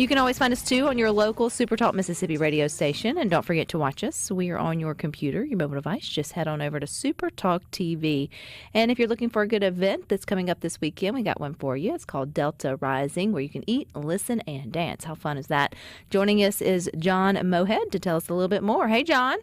You can always find us, too, on your local SuperTalk Mississippi radio station. And don't forget to watch us. We are on your computer, your mobile device. Just head on over to SuperTalk TV. And if you're looking for a good event that's coming up this weekend, we got one for you. It's called Delta Rising, where you can eat, listen, and dance. How fun is that? Joining us is John Mohead to tell us a little bit more. Hey, John.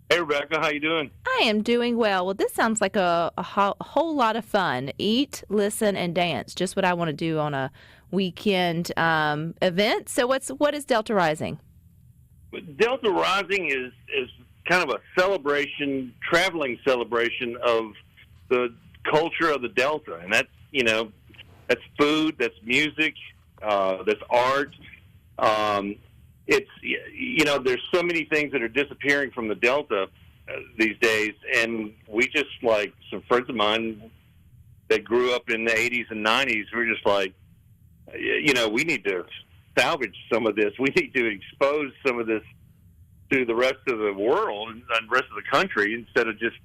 Hey, Rebecca. How you doing? I am doing well. Well, this sounds like a whole lot of fun. Eat, listen, and dance. Just what I want to do on a weekend event. So what is Delta Rising? Delta Rising is kind of a celebration, traveling celebration of the culture of the Delta. And that's food, that's music, that's art. There's so many things that are disappearing from the Delta these days, and we just, like, some friends of mine that grew up in the 80s and 90s, we're just like, we need to salvage some of this. We need to expose some of this to the rest of the world and the rest of the country instead of just,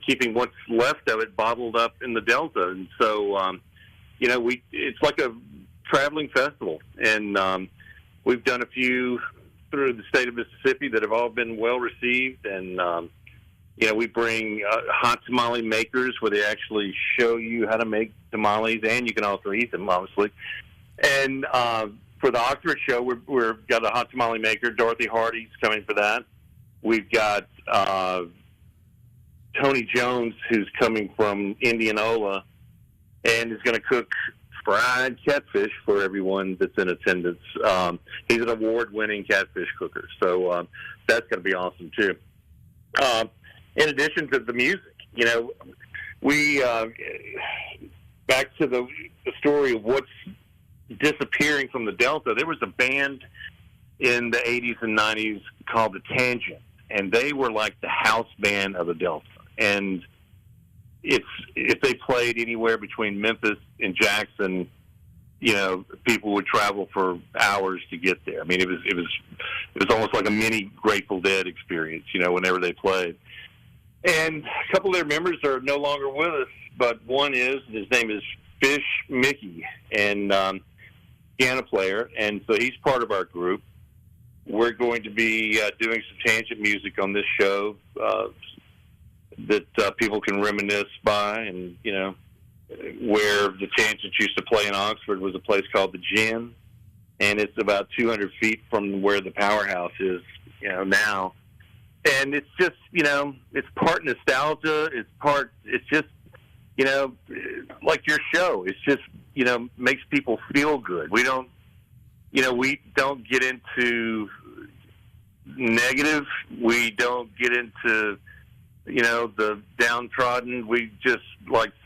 keeping what's left of it bottled up in the Delta. And so, it's like a traveling festival, and we've done a few through the state of Mississippi that have all been well received, and we bring hot tamale makers where they actually show you how to make tamales, and you can also eat them, obviously. And for the Oxford show, we've got a hot tamale maker. Dorothy Hardy's coming for that. We've got Tony Jones, who's coming from Indianola, and is going to cook fried catfish for everyone that's in attendance. He's an award-winning catfish cooker, so that's going to be awesome too. In addition to the music, we back to the story of what's disappearing from the Delta. There was a band in the 80s and 90s called The Tangent, and they were like the house band of the Delta. And if they played anywhere between Memphis and Jackson, people would travel for hours to get there. I mean, it was almost like a mini Grateful Dead experience, whenever they played. And a couple of their members are no longer with us, but one is, and his name is Fish Mickey, and piano player, and so he's part of our group. We're going to be doing some tangent music on this show that people can reminisce by, and where the Tangents used to play in Oxford was a place called the Gin, and it's about 200 feet from where the powerhouse is now. And it's just it's part nostalgia, it's just like your show. It's just makes people feel good. We don't get into negative. We don't get into the downtrodden. We just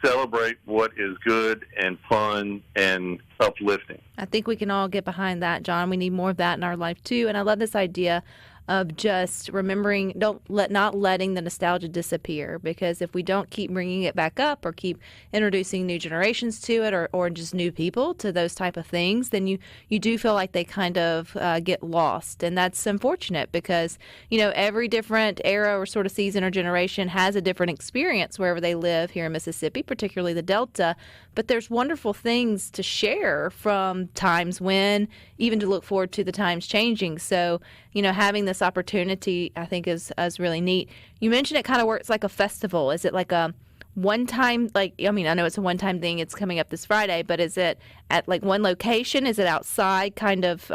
celebrate what is good and fun and uplifting. I think we can all get behind that, John. We need more of that in our life too. And I love this idea of just remembering, not letting the nostalgia disappear, because if we don't keep bringing it back up or keep introducing new generations to it, or just new people to those type of things, then you do feel like they kind of get lost. And that's unfortunate because, every different era or sort of season or generation has a different experience wherever they live here in Mississippi, particularly the Delta. But there's wonderful things to share from times when, even to look forward to the times changing. So, having this opportunity, I think, is really neat. You mentioned it kind of works like a festival. Is it like a one-time, I know it's a one-time thing. It's coming up this Friday, but is it at one location? Is it outside, kind of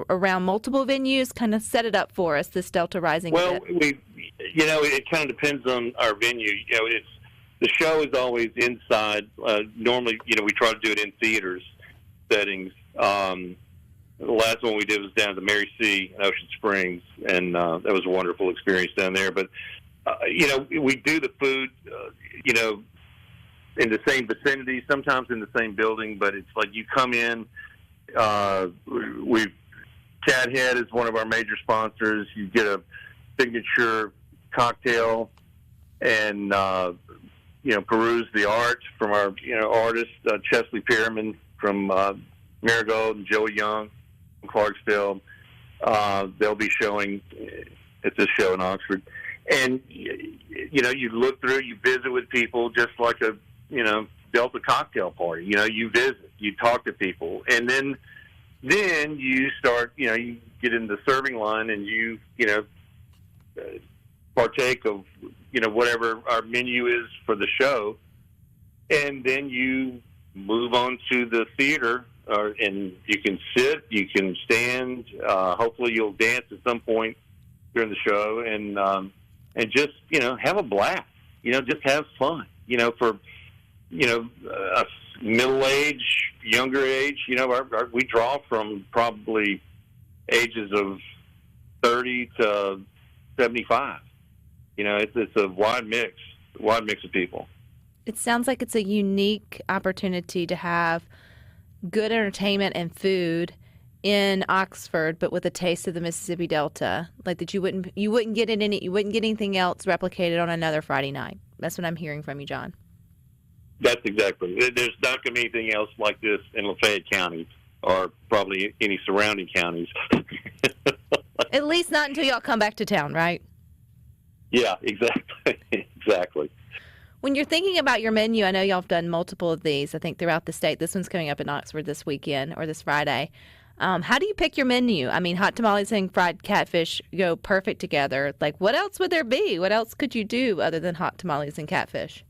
around multiple venues? Kind of set it up for us, this Delta Rising event. Well, it kind of depends on our venue. The show is always inside. Normally, we try to do it in theaters settings. The last one we did was down at the Mary C. in Ocean Springs, and that was a wonderful experience down there. But, we do the food, in the same vicinity, sometimes in the same building, but it's like you come in, Cathead is one of our major sponsors. You get a signature cocktail and, peruse the art from our, artists, Chesley Pierman from Marigold and Joey Young from Clarksville. They'll be showing at this show in Oxford. And, you look through, you visit with people just like a, Delta cocktail party. You visit, you talk to people. And then, then you start, you get in the serving line and you partake of, whatever our menu is for the show. And then you move on to the theater, and you can sit, you can stand. Hopefully you'll dance at some point during the show, and just, have a blast. Just have fun. For, a middle age, younger age, we draw from probably ages of 30 to 75. It's a wide mix of people. It sounds like it's a unique opportunity to have good entertainment and food in Oxford, but with a taste of the Mississippi Delta, like that you wouldn't get anything else replicated on another Friday night. That's what I'm hearing from you, John. That's exactly. There's not going to be anything else like this in Lafayette County, or probably any surrounding counties. At least not until y'all come back to town, right? Yeah, exactly. Exactly. When you're thinking about your menu, I know y'all have done multiple of these, I think, throughout the state. This one's coming up in Oxford this weekend or this Friday. How do you pick your menu? I mean, hot tamales and fried catfish go perfect together. Like, what else would there be? What else could you do other than hot tamales and catfish?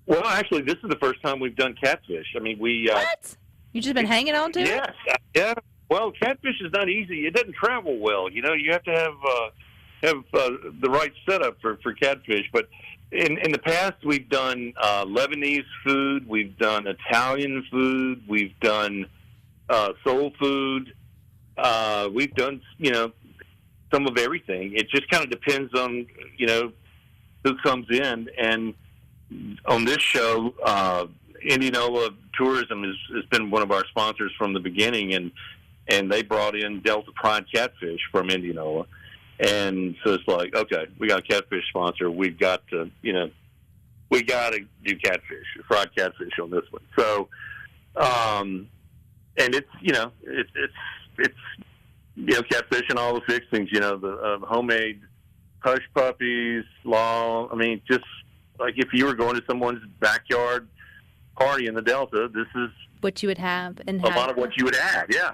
Well, actually, this is the first time we've done catfish. I mean, What? You just been hanging on to it? Yes. Yeah. Well, catfish is not easy. It doesn't travel well. You have to have the right setup for catfish. But in the past, we've done Lebanese food. We've done Italian food. We've done soul food. We've done, some of everything. It just kind of depends on, who comes in. And on this show, Indianola Tourism has been one of our sponsors from the beginning, and they brought in Delta Pride Catfish from Indianola. And so it's like, okay, we got a catfish sponsor. We've got to, we got to do catfish, fried catfish on this one. So, and it's, it's catfish and all the fixings, the homemade hush puppies, I mean, just like if you were going to someone's backyard party in the Delta, this is what you would have, and a lot of what you would have. Yeah,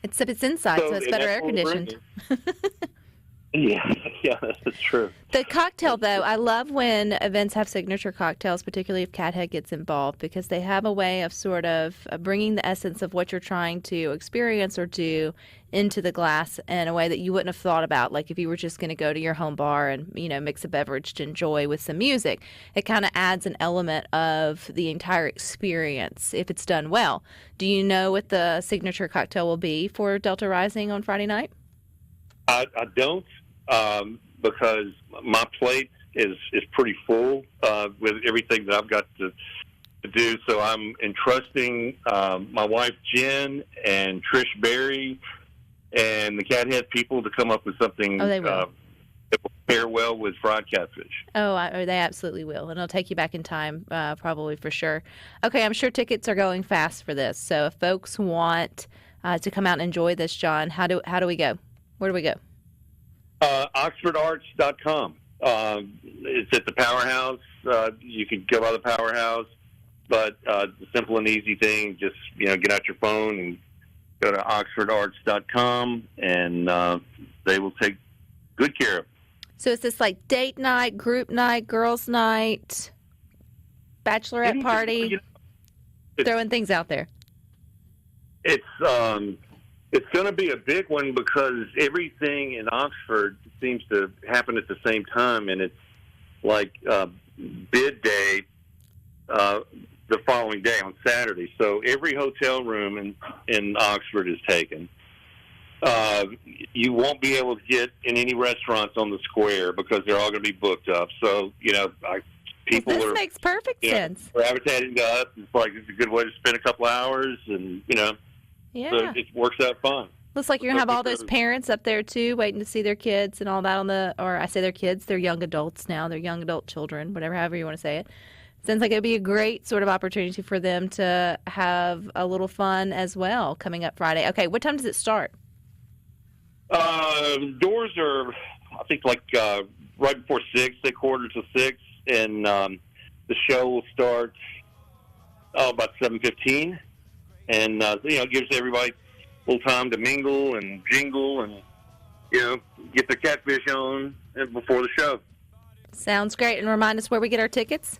it's inside, so it's better air conditioned. Yeah, that's true. The cocktail, though, I love when events have signature cocktails, particularly if Cathead gets involved, because they have a way of sort of bringing the essence of what you're trying to experience or do into the glass in a way that you wouldn't have thought about, like if you were just going to go to your home bar and, mix a beverage to enjoy with some music. It kind of adds an element of the entire experience if it's done well. Do you know what the signature cocktail will be for Delta Rising on Friday night? I don't. Because my plate is pretty full with everything that I've got to do. So I'm entrusting my wife Jen and Trish Berry and the Cathead people to come up with something they will. that will pair well with fried catfish. They absolutely will, and it'll take you back in time, probably for sure. Okay, I'm sure tickets are going fast for this. So if folks want to come out and enjoy this, John, how do we go? Where do we go? OxfordArts.com. It's at the Powerhouse. You can go by the Powerhouse, but the simple and easy thing, just get out your phone and go to OxfordArts.com, and they will take good care of it. So is this like date night, group night, girls' night, bachelorette party? Throwing things out there. It's going to be a big one because everything in Oxford seems to happen at the same time, and it's like bid day the following day on Saturday. So every hotel room in Oxford is taken. You won't be able to get in any restaurants on the square because they're all going to be booked up. So, people this makes perfect sense. Gravitating to us. It's a good way to spend a couple hours, and, Yeah. So it works out fine. Looks like you're going to have all those parents up there, too, waiting to see their kids and all that or I say their kids, they're young adults now. They're young adult children, however you want to say it. Sounds like it would be a great sort of opportunity for them to have a little fun as well coming up Friday. Okay, what time does it start? Doors are, I think, right before 6, 6:45 and the show will start about 7:15. And, it gives everybody little time to mingle and jingle and, get the catfish on before the show. Sounds great. And remind us where we get our tickets.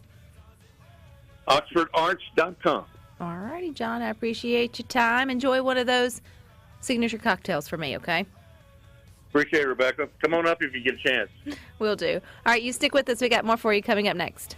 OxfordArts.com. All righty, John. I appreciate your time. Enjoy one of those signature cocktails for me, okay? Appreciate it, Rebecca. Come on up if you get a chance. Will do. All right, you stick with us. We got more for you coming up next.